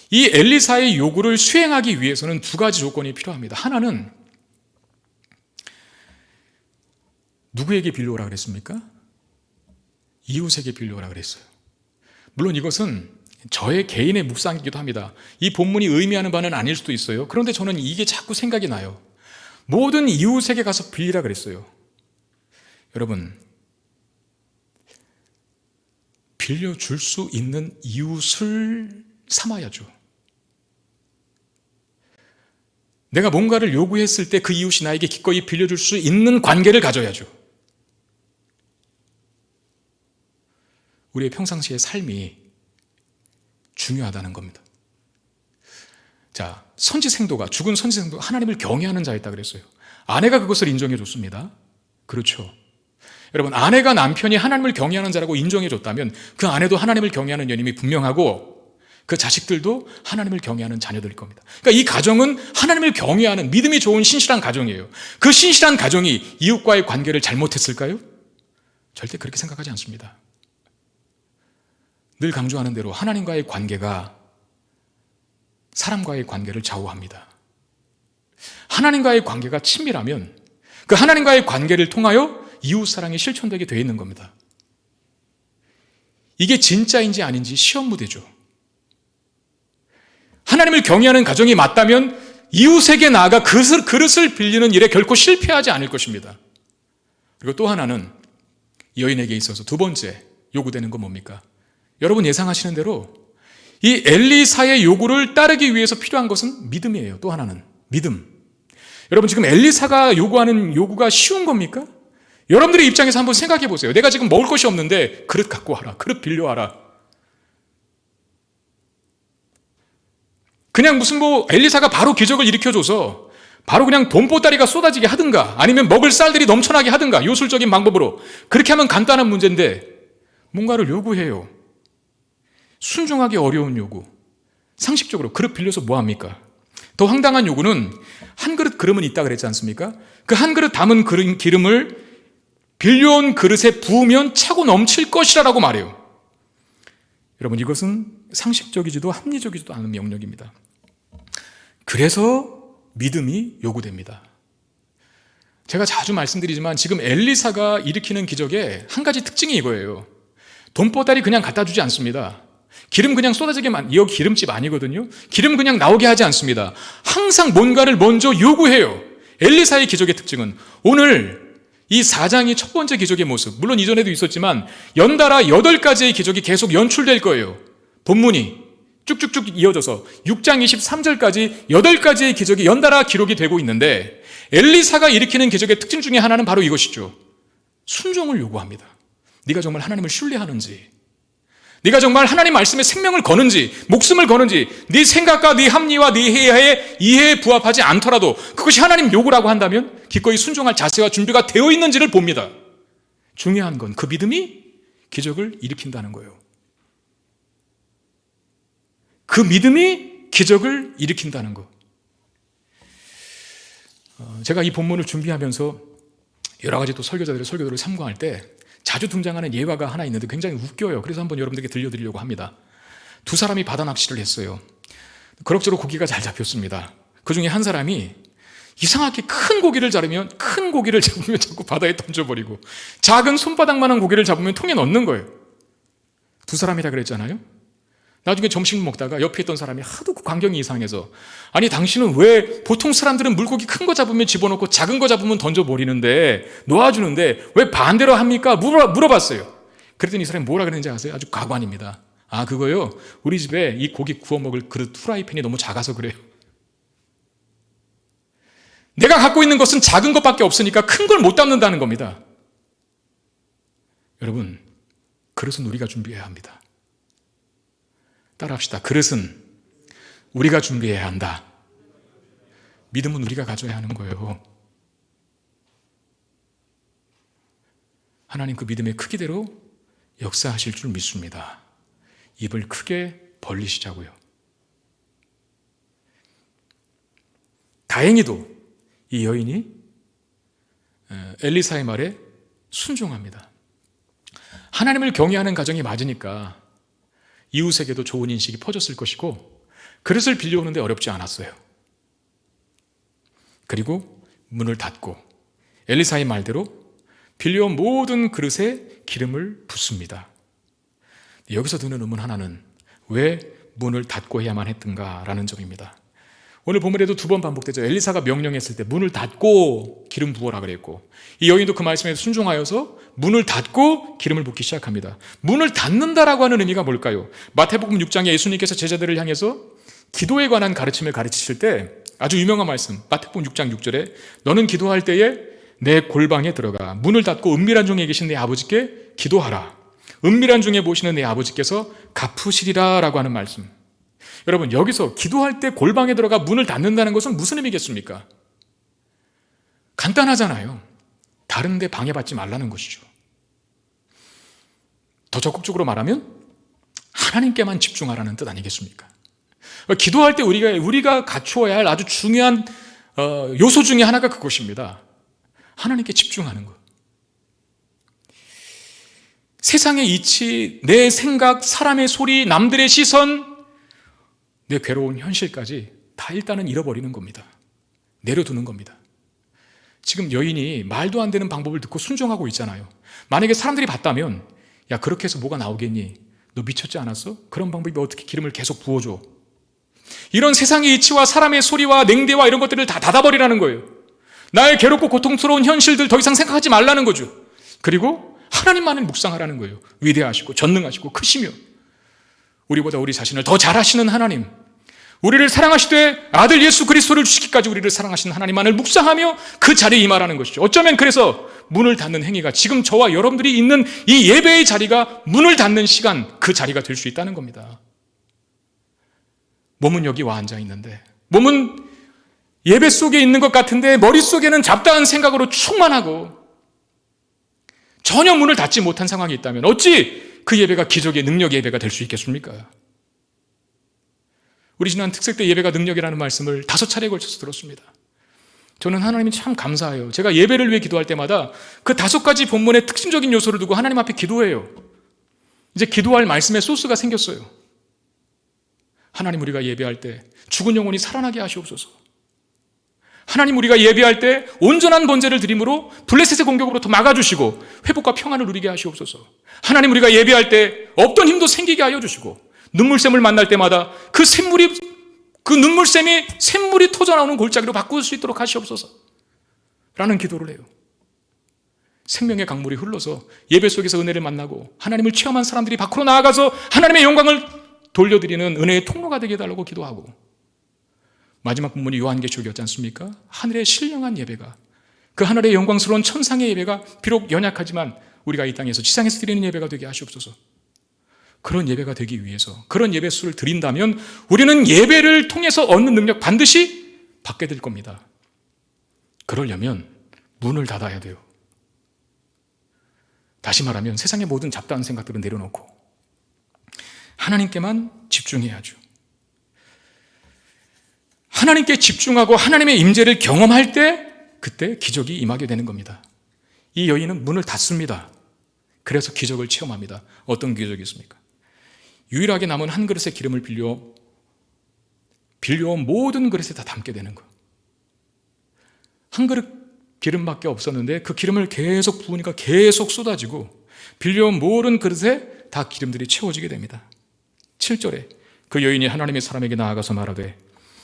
이 엘리사의 요구를 수행하기 위해서는 두 가지 조건이 필요합니다. 하나는 누구에게 빌려오라 그랬습니까? 이웃에게 빌려오라 그랬어요. 물론 이것은 저의 개인의 묵상이기도 합니다. 이 본문이 의미하는 바는 아닐 수도 있어요. 그런데 저는 이게 자꾸 생각이 나요. 모든 이웃에게 가서 빌리라 그랬어요. 여러분, 빌려줄 수 있는 이웃을 삼아야죠. 내가 뭔가를 요구했을 때 그 이웃이 나에게 기꺼이 빌려줄 수 있는 관계를 가져야죠. 우리의 평상시의 삶이 중요하다는 겁니다. 자, 선지생도가, 죽은 선지생도가 하나님을 경외하는 자였다 그랬어요. 아내가 그것을 인정해 줬습니다. 그렇죠. 여러분, 아내가 남편이 하나님을 경외하는 자라고 인정해 줬다면 그 아내도 하나님을 경외하는 연임이 분명하고 그 자식들도 하나님을 경외하는 자녀들일 겁니다. 그러니까 이 가정은 하나님을 경외하는 믿음이 좋은 신실한 가정이에요. 그 신실한 가정이 이웃과의 관계를 잘못했을까요? 절대 그렇게 생각하지 않습니다. 늘 강조하는 대로 하나님과의 관계가 사람과의 관계를 좌우합니다. 하나님과의 관계가 친밀하면 그 하나님과의 관계를 통하여 이웃사랑이 실천되게 되어 있는 겁니다. 이게 진짜인지 아닌지 시험 무대죠. 하나님을 경외하는 가정이 맞다면 이웃에게 나아가 그릇을 빌리는 일에 결코 실패하지 않을 것입니다. 그리고 또 하나는 여인에게 있어서 두 번째 요구되는 건 뭡니까? 여러분 예상하시는 대로 이 엘리사의 요구를 따르기 위해서 필요한 것은 믿음이에요. 또 하나는 믿음. 여러분 지금 엘리사가 요구하는 요구가 쉬운 겁니까? 여러분들의 입장에서 한번 생각해 보세요. 내가 지금 먹을 것이 없는데 그릇 갖고 와라. 그릇 빌려와라. 그냥 무슨 엘리사가 바로 기적을 일으켜줘서 바로 그냥 돈보따리가 쏟아지게 하든가 아니면 먹을 쌀들이 넘쳐나게 하든가 요술적인 방법으로 그렇게 하면 간단한 문제인데 뭔가를 요구해요. 순종하기 어려운 요구. 상식적으로 그릇 빌려서 뭐합니까? 더 황당한 요구는 한 그릇 기름은 있다 그랬지 않습니까? 그 한 그릇 담은 기름을 빌려온 그릇에 부으면 차고 넘칠 것이라고 말해요. 여러분 이것은 상식적이지도 합리적이지도 않은 명령입니다. 그래서 믿음이 요구됩니다. 제가 자주 말씀드리지만 지금 엘리사가 일으키는 기적의 한 가지 특징이 이거예요. 돈보따리 그냥 갖다 주지 않습니다. 기름 그냥 쏟아지게 여기 기름집 아니거든요. 기름 그냥 나오게 하지 않습니다. 항상 뭔가를 먼저 요구해요. 엘리사의 기적의 특징은 오늘 이 4장이 첫 번째 기적의 모습, 물론 이전에도 있었지만 연달아 8가지의 기적이 계속 연출될 거예요. 본문이 쭉쭉쭉 이어져서 6장 23절까지 8가지의 기적이 연달아 기록이 되고 있는데 엘리사가 일으키는 기적의 특징 중에 하나는 바로 이것이죠. 순종을 요구합니다. 네가 정말 하나님을 신뢰하는지, 네가 정말 하나님 말씀에 생명을 거는지, 목숨을 거는지, 네 생각과 네 합리와 네 이해에 부합하지 않더라도 그것이 하나님 요구라고 한다면 기꺼이 순종할 자세와 준비가 되어 있는지를 봅니다. 중요한 건 그 믿음이 기적을 일으킨다는 거예요. 그 믿음이 기적을 일으킨다는 것. 제가 이 본문을 준비하면서 여러 가지 또 설교자들의 설교들을 참고할 때 자주 등장하는 예화가 하나 있는데 굉장히 웃겨요. 그래서 한번 여러분들에게 들려드리려고 합니다. 두 사람이 바다 낚시를 했어요. 그럭저럭 고기가 잘 잡혔습니다. 그 중에 한 사람이 이상하게 큰 고기를 잡으면 자꾸 바다에 던져버리고 작은 손바닥만한 고기를 잡으면 통에 넣는 거예요. 두 사람이라 그랬잖아요. 나중에 점심 먹다가 옆에 있던 사람이 하도 그 광경이 이상해서 아니 당신은 왜 보통 사람들은 물고기 큰 거 잡으면 집어넣고 작은 거 잡으면 던져버리는데 놓아주는데 왜 반대로 합니까? 물어봤어요. 그랬더니 이 사람이 뭐라 그랬는지 아세요? 아주 가관입니다. 아 그거요? 우리 집에 이 고기 구워 먹을 그릇 프라이팬이 너무 작아서 그래요. 내가 갖고 있는 것은 작은 것밖에 없으니까 큰 걸 못 담는다는 겁니다. 여러분, 그릇은 우리가 준비해야 합니다. 따라합시다. 그릇은 우리가 준비해야 한다. 믿음은 우리가 가져야 하는 거예요. 하나님 그 믿음의 크기대로 역사하실 줄 믿습니다. 입을 크게 벌리시자고요. 다행히도 이 여인이 엘리사의 말에 순종합니다. 하나님을 경외하는 가정이 맞으니까 이웃에게도 좋은 인식이 퍼졌을 것이고 그릇을 빌려오는데 어렵지 않았어요. 그리고 문을 닫고 엘리사의 말대로 빌려온 모든 그릇에 기름을 붓습니다. 여기서 드는 의문 하나는 왜 문을 닫고 해야만 했던가라는 점입니다. 오늘 본문에도 2번 반복되죠. 엘리사가 명령했을 때 문을 닫고 기름 부어라 그랬고, 이 여인도 그 말씀에 순종하여서 문을 닫고 기름을 붓기 시작합니다. 문을 닫는다라고 하는 의미가 뭘까요? 마태복음 6장에 예수님께서 제자들을 향해서 기도에 관한 가르침을 가르치실 때 아주 유명한 말씀, 마태복음 6장 6절에 너는 기도할 때에 내 골방에 들어가 문을 닫고 은밀한 중에 계신 내 아버지께 기도하라. 은밀한 중에 보시는 내 아버지께서 갚으시리라 라고 하는 말씀. 여러분, 여기서 기도할 때 골방에 들어가 문을 닫는다는 것은 무슨 의미겠습니까? 간단하잖아요. 다른 데 방해받지 말라는 것이죠. 더 적극적으로 말하면 하나님께만 집중하라는 뜻 아니겠습니까? 기도할 때 우리가 갖추어야 할 아주 중요한 요소 중에 하나가 그것입니다. 하나님께 집중하는 것. 세상의 이치, 내 생각, 사람의 소리, 남들의 시선, 내 괴로운 현실까지 다 일단은 잃어버리는 겁니다. 내려두는 겁니다. 지금 여인이 말도 안 되는 방법을 듣고 순종하고 있잖아요. 만약에 사람들이 봤다면 야, 그렇게 해서 뭐가 나오겠니? 너 미쳤지 않았어? 그런 방법이 어떻게 기름을 계속 부어줘? 이런 세상의 이치와 사람의 소리와 냉대와 이런 것들을 다 닫아버리라는 거예요. 나의 괴롭고 고통스러운 현실들 더 이상 생각하지 말라는 거죠. 그리고 하나님만을 묵상하라는 거예요. 위대하시고 전능하시고 크시며 우리보다 우리 자신을 더 잘하시는 하나님, 우리를 사랑하시되 아들 예수 그리스도를 주시기까지 우리를 사랑하시는 하나님만을 묵상하며 그 자리에 임하라는 것이죠. 어쩌면 그래서 문을 닫는 행위가 지금 저와 여러분들이 있는 이 예배의 자리가 문을 닫는 시간, 그 자리가 될 수 있다는 겁니다. 몸은 여기 와 앉아 있는데, 몸은 예배 속에 있는 것 같은데 머릿속에는 잡다한 생각으로 충만하고 전혀 문을 닫지 못한 상황이 있다면 어찌 그 예배가 기적의 능력 예배가 될 수 있겠습니까? 우리 지난 특색 때 예배가 능력이라는 말씀을 5차례에 걸쳐서 들었습니다. 저는 하나님이 참 감사해요. 제가 예배를 위해 기도할 때마다 그 5가지 본문의 특징적인 요소를 두고 하나님 앞에 기도해요. 이제 기도할 말씀의 소스가 생겼어요. 하나님, 우리가 예배할 때 죽은 영혼이 살아나게 하시옵소서. 하나님, 우리가 예배할 때 온전한 번제를 드림으로 블레셋의 공격으로부터 막아주시고 회복과 평안을 누리게 하시옵소서. 하나님, 우리가 예배할 때 없던 힘도 생기게 하여 주시고 눈물샘을 만날 때마다 그 눈물샘이 샘물이 터져나오는 골짜기로 바꿀 수 있도록 하시옵소서 라는 기도를 해요. 생명의 강물이 흘러서 예배 속에서 은혜를 만나고 하나님을 체험한 사람들이 밖으로 나아가서 하나님의 영광을 돌려드리는 은혜의 통로가 되게 해달라고 기도하고, 마지막 본문이 요한계시록이었지 않습니까? 하늘의 신령한 예배가, 그 하늘의 영광스러운 천상의 예배가 비록 연약하지만 우리가 이 땅에서 지상에서 드리는 예배가 되게 하시옵소서. 그런 예배가 되기 위해서, 그런 예배 수를 드린다면 우리는 예배를 통해서 얻는 능력 반드시 받게 될 겁니다. 그러려면 문을 닫아야 돼요. 다시 말하면 세상의 모든 잡다한 생각들은 내려놓고 하나님께만 집중해야죠. 하나님께 집중하고 하나님의 임재를 경험할 때 그때 기적이 임하게 되는 겁니다. 이 여인은 문을 닫습니다. 그래서 기적을 체험합니다. 어떤 기적이 있습니까? 유일하게 남은 한 그릇의 기름을 빌려온 모든 그릇에 다 담게 되는 거예요. 한 그릇 기름밖에 없었는데 그 기름을 계속 부으니까 계속 쏟아지고 빌려온 모든 그릇에 다 기름들이 채워지게 됩니다. 7절에 그 여인이 하나님의 사람에게 나아가서 말하되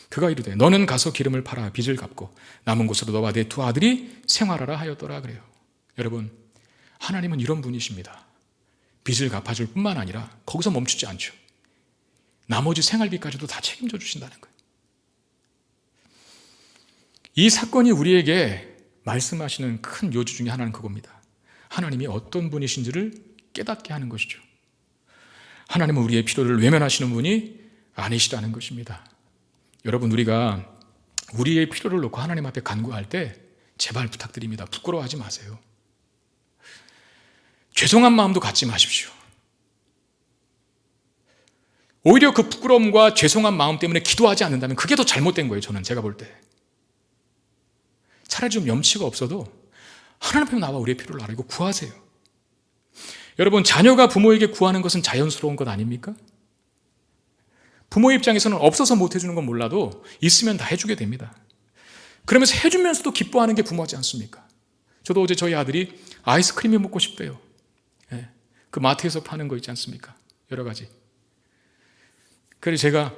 그가 이르되 너는 가서 기름을 팔아 빚을 갚고 남은 곳으로 너와 내 2 아들이 생활하라 하였더라 그래요. 여러분, 하나님은 이런 분이십니다. 빚을 갚아줄 뿐만 아니라 거기서 멈추지 않죠. 나머지 생활비까지도 다 책임져 주신다는 거예요. 이 사건이 우리에게 말씀하시는 큰 요주 중에 하나는 그겁니다. 하나님이 어떤 분이신지를 깨닫게 하는 것이죠. 하나님은 우리의 필요를 외면하시는 분이 아니시라는 것입니다. 여러분, 우리가 우리의 필요를 놓고 하나님 앞에 간구할 때 제발 부탁드립니다. 부끄러워하지 마세요. 죄송한 마음도 갖지 마십시오. 오히려 그 부끄러움과 죄송한 마음 때문에 기도하지 않는다면 그게 더 잘못된 거예요. 제가 볼 때. 차라리 좀 염치가 없어도 하나님 앞에 나와 우리의 필요를 알고 구하세요. 여러분, 자녀가 부모에게 구하는 것은 자연스러운 것 아닙니까? 부모의 입장에서는 없어서 못 해주는 건 몰라도 있으면 다 해주게 됩니다. 그러면서 해주면서도 기뻐하는 게 부모지 않습니까? 저도 어제 저희 아들이 아이스크림이 먹고 싶대요. 그 마트에서 파는 거 있지 않습니까? 여러 가지. 그래서 제가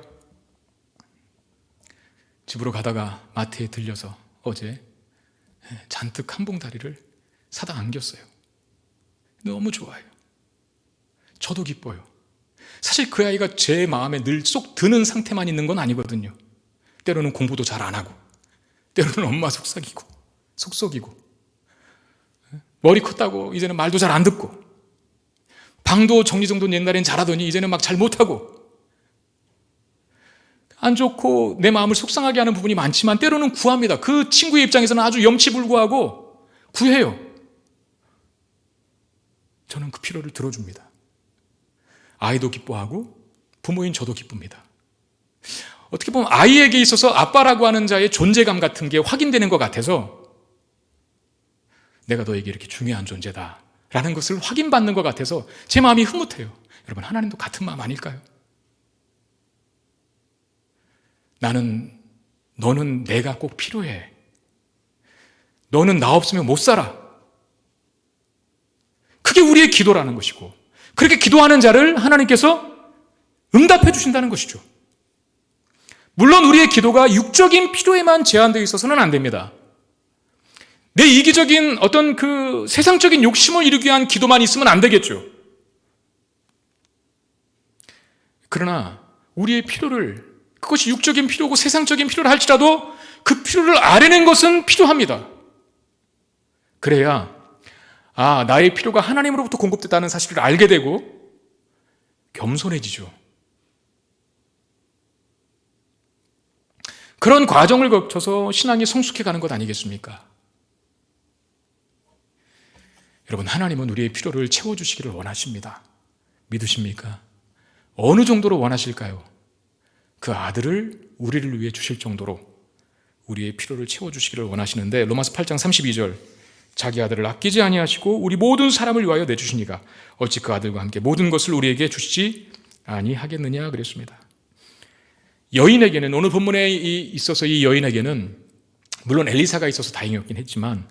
집으로 가다가 마트에 들려서 어제 잔뜩 한 봉다리를 사다 안겼어요. 너무 좋아요. 저도 기뻐요. 사실 그 아이가 제 마음에 늘 쏙 드는 상태만 있는 건 아니거든요. 때로는 공부도 잘 안 하고, 때로는 엄마 속삭이고, 머리 컸다고 이제는 말도 잘 안 듣고, 방도 정리정돈 옛날엔 잘하더니 이제는 막 잘 못하고, 안 좋고 내 마음을 속상하게 하는 부분이 많지만 때로는 구합니다. 그 친구의 입장에서는 아주 염치불구하고 구해요. 저는 그 필요를 들어줍니다. 아이도 기뻐하고 부모인 저도 기쁩니다. 어떻게 보면 아이에게 있어서 아빠라고 하는 자의 존재감 같은 게 확인되는 것 같아서 내가 너에게 이렇게 중요한 존재다 라는 것을 확인받는 것 같아서 제 마음이 흐뭇해요. 여러분, 하나님도 같은 마음 아닐까요? 너는 내가 꼭 필요해. 너는 나 없으면 못 살아. 그게 우리의 기도라는 것이고, 그렇게 기도하는 자를 하나님께서 응답해 주신다는 것이죠. 물론 우리의 기도가 육적인 필요에만 제한되어 있어서는 안 됩니다. 내 이기적인 어떤 그 세상적인 욕심을 이루기 위한 기도만 있으면 안 되겠죠. 그러나 우리의 필요를, 그것이 육적인 필요고 세상적인 필요를 할지라도 그 필요를 알아낸 것은 필요합니다. 그래야 나의 필요가 하나님으로부터 공급됐다는 사실을 알게 되고 겸손해지죠. 그런 과정을 거쳐서 신앙이 성숙해가는 것 아니겠습니까? 여러분, 하나님은 우리의 필요를 채워주시기를 원하십니다. 믿으십니까? 어느 정도로 원하실까요? 그 아들을 우리를 위해 주실 정도로 우리의 필요를 채워주시기를 원하시는데, 로마서 8장 32절, 자기 아들을 아끼지 아니하시고 우리 모든 사람을 위하여 내주시니가 어찌 그 아들과 함께 모든 것을 우리에게 주시지 아니하겠느냐 그랬습니다. 여인에게는, 오늘 본문에 있어서 이 여인에게는 물론 엘리사가 있어서 다행이었긴 했지만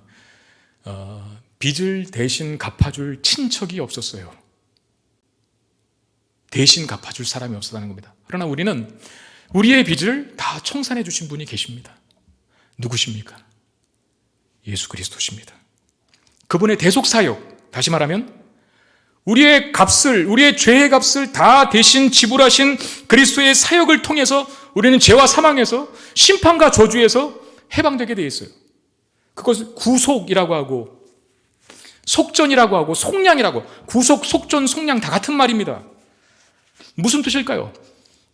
빚을 대신 갚아줄 친척이 없었어요. 대신 갚아줄 사람이 없었다는 겁니다. 그러나 우리는 우리의 빚을 다 청산해 주신 분이 계십니다. 누구십니까? 예수 그리스도십니다. 그분의 대속사역, 다시 말하면 우리의 값을, 우리의 죄의 값을 다 대신 지불하신 그리스도의 사역을 통해서 우리는 죄와 사망에서, 심판과 저주에서 해방되게 되어 있어요. 그것을 구속이라고 하고 속전이라고 하고 속량이라고, 구속, 속전, 속량 다 같은 말입니다. 무슨 뜻일까요?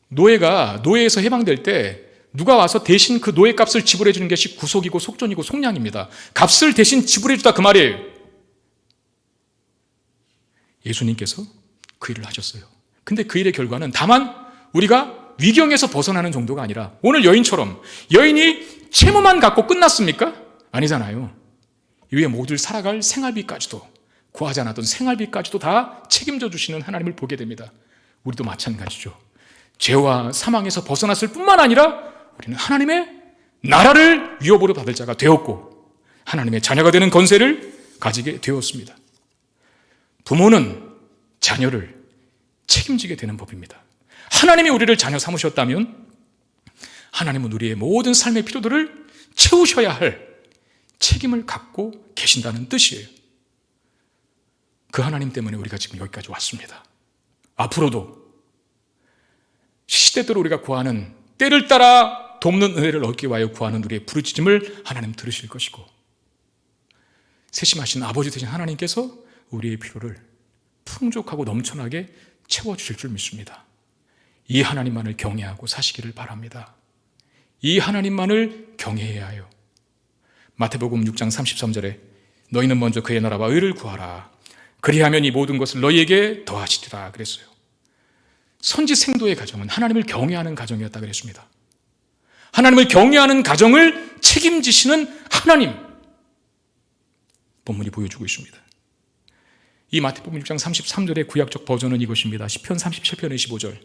노예에서 해방될 때 누가 와서 대신 그 노예 값을 지불해 주는 것이 구속이고 속전이고 속량입니다. 값을 대신 지불해 주다, 그 말이에요. 예수님께서 그 일을 하셨어요. 근데 그 일의 결과는 다만 우리가 위경에서 벗어나는 정도가 아니라, 오늘 여인처럼 여인이 채무만 갖고 끝났습니까? 아니잖아요. 이후에 모두 살아갈 생활비까지도, 구하지 않았던 생활비까지도 다 책임져 주시는 하나님을 보게 됩니다. 우리도 마찬가지죠. 죄와 사망에서 벗어났을 뿐만 아니라 우리는 하나님의 나라를 위협으로 받을 자가 되었고 하나님의 자녀가 되는 권세를 가지게 되었습니다. 부모는 자녀를 책임지게 되는 법입니다. 하나님이 우리를 자녀 삼으셨다면 하나님은 우리의 모든 삶의 필요들을 채우셔야 할 책임을 갖고 계신다는 뜻이에요. 그 하나님 때문에 우리가 지금 여기까지 왔습니다. 앞으로도 시대대로 우리가 구하는, 때를 따라 돕는 은혜를 얻기 위하여 구하는 우리의 부르짖음을 하나님 들으실 것이고, 세심하신 아버지 되신 하나님께서 우리의 필요를 풍족하고 넘쳐나게 채워주실 줄 믿습니다. 이 하나님만을 경외하고 사시기를 바랍니다. 이 하나님만을 경외해야 해요. 마태복음 6장 33절에 너희는 먼저 그의 나라와 의를 구하라. 그리하면 이 모든 것을 너희에게 더하시리라 그랬어요. 선지 생도의 가정은 하나님을 경외하는 가정이었다 그랬습니다. 하나님을 경외하는 가정을 책임지시는 하나님, 본문이 보여주고 있습니다. 이 마태복음 6장 33절의 구약적 버전은 이것입니다. 시편 37편 25절.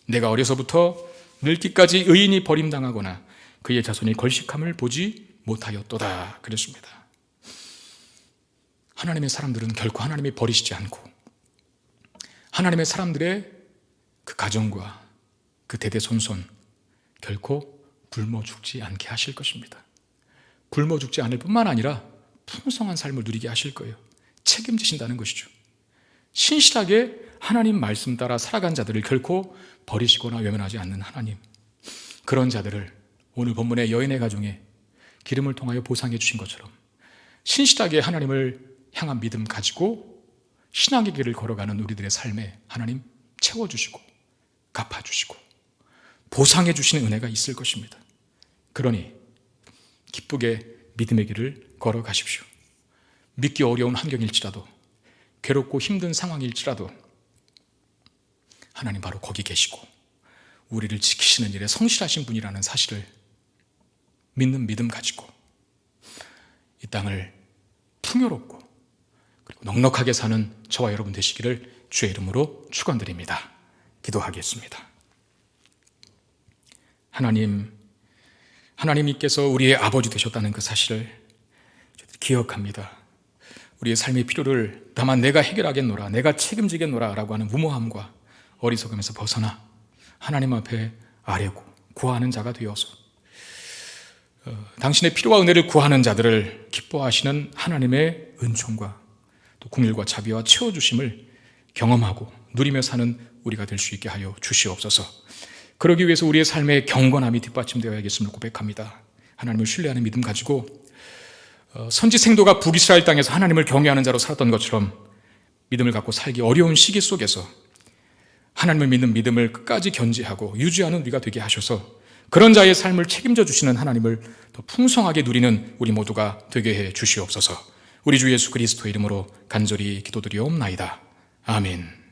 내가 어려서부터 늙기까지 의인이 버림당하거나 그의 자손이 걸식함을 보지 못하였도다 그랬습니다. 하나님의 사람들은 결코 하나님이 버리시지 않고 하나님의 사람들의 그 가정과 그 대대손손 결코 굶어 죽지 않게 하실 것입니다. 굶어 죽지 않을 뿐만 아니라 풍성한 삶을 누리게 하실 거예요. 책임지신다는 것이죠. 신실하게 하나님 말씀 따라 살아간 자들을 결코 버리시거나 외면하지 않는 하나님, 그런 자들을 오늘 본문의 여인의 가정에 기름을 통하여 보상해 주신 것처럼 신실하게 하나님을 향한 믿음 가지고 신앙의 길을 걸어가는 우리들의 삶에 하나님 채워주시고 갚아주시고 보상해 주시는 은혜가 있을 것입니다. 그러니 기쁘게 믿음의 길을 걸어가십시오. 믿기 어려운 환경일지라도, 괴롭고 힘든 상황일지라도 하나님 바로 거기 계시고 우리를 지키시는 일에 성실하신 분이라는 사실을 믿는 믿음 가지고 이 땅을 풍요롭고 그리고 넉넉하게 사는 저와 여러분 되시기를 주의 이름으로 축원드립니다. 기도하겠습니다. 하나님께서 우리의 아버지 되셨다는 그 사실을 기억합니다. 우리의 삶의 필요를 다만 내가 해결하겠노라, 내가 책임지겠노라 라고 하는 무모함과 어리석음에서 벗어나 하나님 앞에 아뢰고 구하는 자가 되어서 당신의 필요와 은혜를 구하는 자들을 기뻐하시는 하나님의 은총과 또 긍휼과 자비와 채워주심을 경험하고 누리며 사는 우리가 될 수 있게 하여 주시옵소서. 그러기 위해서 우리의 삶의 경건함이 뒷받침되어야겠음을 고백합니다. 하나님을 신뢰하는 믿음 가지고 선지 생도가 북이스라엘 땅에서 하나님을 경외하는 자로 살았던 것처럼 믿음을 갖고 살기 어려운 시기 속에서 하나님을 믿는 믿음을 끝까지 견지하고 유지하는 우리가 되게 하셔서 그런 자의 삶을 책임져 주시는 하나님을 더 풍성하게 누리는 우리 모두가 되게 해 주시옵소서. 우리 주 예수 그리스도의 이름으로 간절히 기도드리옵나이다. 아멘.